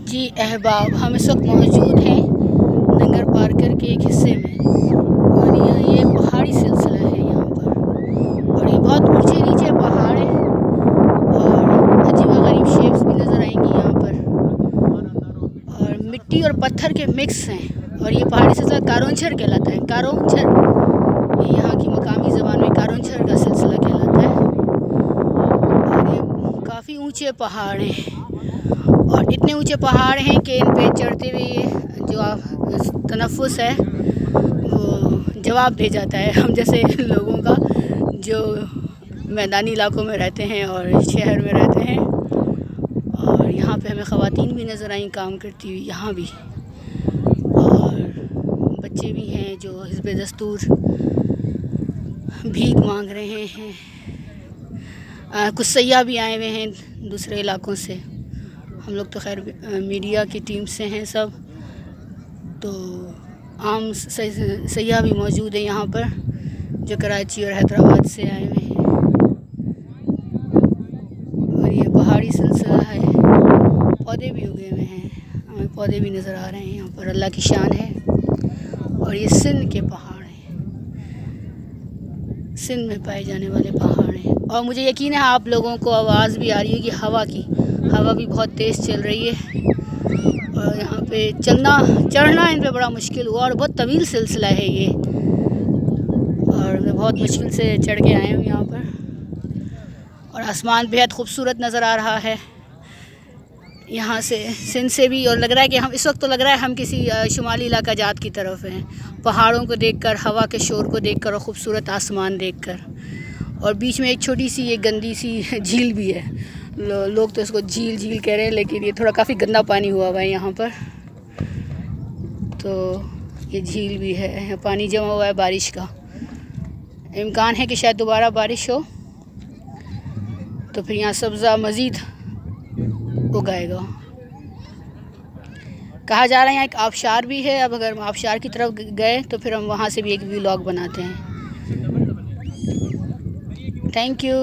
जी अहबाब, हम इस वक्त मौजूद हैं नंगर पार्कर के एक हिस्से में, और ये पहाड़ी सिलसिला है यहाँ पर, और ये बहुत ऊंचे नीचे पहाड़ है और अजीब गरीब शेप्स भी नज़र आएंगी यहाँ पर, और मिट्टी और पत्थर के मिक्स हैं। और ये पहाड़ी सिलसिला कारोंझर कहलाता है। कारोंझर ये यहाँ की मकामी ज़बान में कारोंझर का सिलसिला कहलाता है। और ये काफ़ी ऊंचे पहाड़ हैं, और इतने ऊंचे पहाड़ हैं कि इन पे चढ़ते हुए जो आप तनफ़ुस है वो जवाब दे जाता है हम जैसे लोगों का, जो मैदानी इलाकों में रहते हैं और शहर में रहते हैं। और यहाँ पे हमें ख़वातीन भी नज़र आई काम करती हुई यहाँ भी, और बच्चे भी हैं जो हिस्ब दस्तूर भीख मांग रहे हैं। कुछ सयाह भी आए हुए हैं दूसरे इलाकों से। हम लोग तो खैर मीडिया की टीम से हैं सब, तो आम सयाह भी मौजूद है यहाँ पर जो कराची और हैदराबाद से आए हुए हैं। और ये पहाड़ी सिलसिला है, पौधे भी उगे हुए हैं, हमें पौधे भी नज़र आ रहे हैं यहाँ पर। अल्लाह की शान है। और ये सिंध के पहाड़ हैं, सिंध में पाए जाने वाले पहाड़ हैं। और मुझे यकीन है आप लोगों को आवाज़ भी आ रही होगी हवा भी बहुत तेज़ चल रही है, और यहाँ पे चढ़ना इन पे बड़ा मुश्किल हुआ, और बहुत तवील सिलसिला है ये, और मैं बहुत मुश्किल से चढ़ के आए हूँ यहाँ पर। और आसमान बेहद खूबसूरत नज़र आ रहा है यहाँ से, सिंध से भी। और लग रहा है कि हम इस वक्त तो लग रहा है हम किसी शुमाली इलाका जात की तरफ हैं, पहाड़ों को देखकर, हवा के शोर को देखकर और ख़ूबसूरत आसमान देखकर। और बीच में एक छोटी सी एक गंदी सी झील भी है। लोग तो इसको झील कह रहे हैं, लेकिन ये थोड़ा काफ़ी गंदा पानी हुआ हुआ है यहाँ पर। तो ये झील भी है, पानी जमा हुआ है बारिश का। इम्कान है कि शायद दोबारा बारिश हो तो फिर यहाँ सब्ज़ा मज़ीद उगाएगा। कहा जा रहा है यहाँ एक आबशार भी है। अब अगर आबशार की तरफ गए तो फिर हम वहाँ से भी एक व्लॉग बनाते हैं। Thank you.